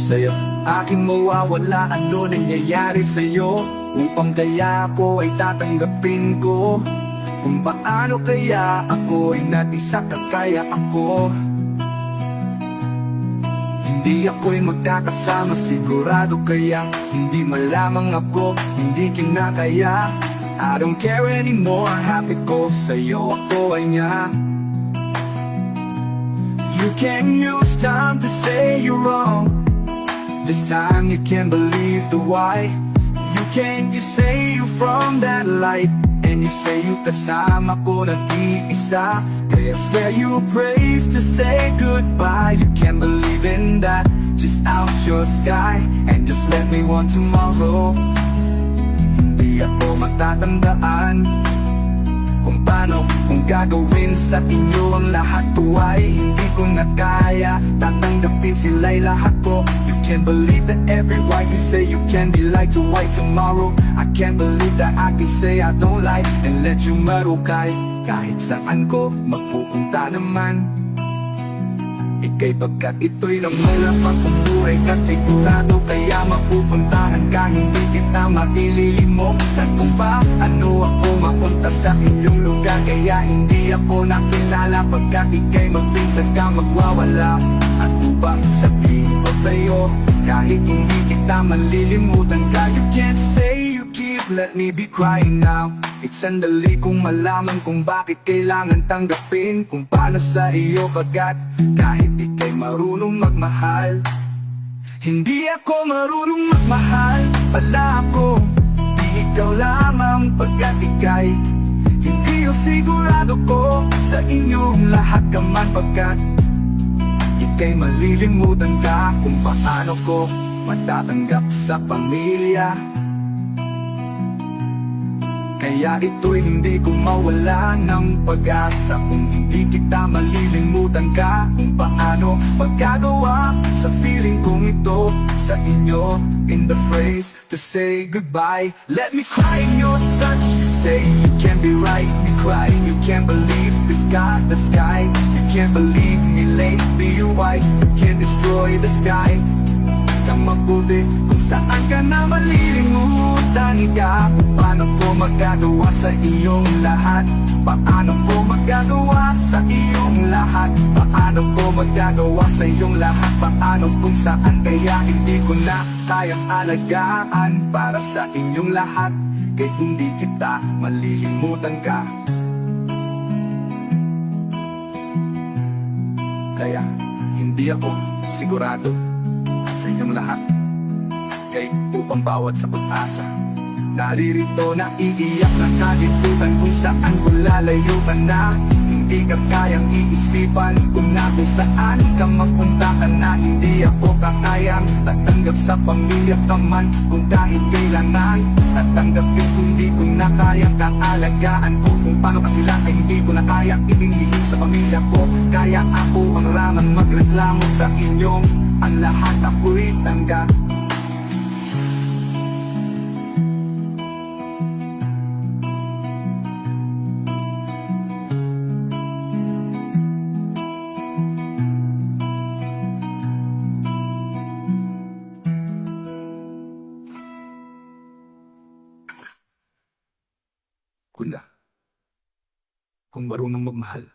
sa'yo. Aking mawawala, ano nangyayari sa'yo? Upang kaya ako ay tatanggapin ko. Kung paano kaya ako ay nag-isa kaya ako. Hindi ako'y magkakasama, sigurado kaya hindi malamang ako, hindi kinakaya. I don't care anymore, happy ko sa'yo, ako ay niya. You can use time to say you're wrong. This time you can't believe the why. You can't, you say you're from that light, and you say yung kasama ko nag-iisa. Kaya swear you praise to say goodbye. You can't believe in that, just out your sky, and just let me want tomorrow. Hindi ako matatandaan kung paano, kung gagawin sa inyo ang lahat ko ay hindi ko na kaya. Tatanggapin sila'y lahat ko. You can't believe that every word you say you can be like to white tomorrow. I can't believe that I can say I don't like and let you marukay. Kahit saan ko magpupunta naman, ika'y pagkat ito'y namanap akong buhay ka sigurado. Kaya mapupuntahan ka, hindi kita maililimok. At kung ba, ano ako mapunta sa inyong lugar. Kaya hindi ako nakilala pagkat ika'y magpinsan ka magwawala. At upang sabihin ko sa'yo, kahit hindi kita malilimutan ka. You can't say you keep, let me be crying now. It's sandali kong malaman kung bakit kailangan tanggapin kung paano sa iyo kagat. Kahit ika'y marunong magmahal, hindi ako marunong magmahal pala ako. Di ikaw lamang pagkat ika'y hindi o sigurado ko sa inyong lahat ka man pagkat ika'y malilimutan ka kung paano ko matatanggap sa pamilya. Kaya ito'y hindi ko mawala ng pag-asa kung hindi kita malilimutan ka. Kung paano magagawa sa feeling kong ito sa inyo. In the phrase to say goodbye, let me cry in your touch. You say you can't be right, you cry, you can't believe this got the sky. You can't believe me lately, you're white. You can't destroy the sky. Kang mabuti kung saan ka na malilimutan ka. Paano ko magagawa sa iyong lahat? Paano ko magagawa sa iyong lahat? Paano ko magagawa sa iyong lahat? Paano kung saan kaya hindi ko na kayang alagaan para sa inyong lahat? Kaya hindi kita malilimutan ka. Kaya hindi ako sigurado sa inyong lahat, kay upang bawat sa pag-asa naririto na iiyak na kalitutan kung saan ko lalayo ka na. Hindi ka kayang iisipan kung na kung saan ka mapunta ka na. Hindi ako kakayang tatanggap sa pamilya ka man kung kahit kailangan. Tatanggapin kung di ko na kayang kaalagaan ko. Kung paano ka sila ay hindi ko na kayang ibinigin sa pamilya ko. Kaya ako ang lamang magreklamo sa inyong ang lahat ako'y tanggap. Kung marunong magmahal,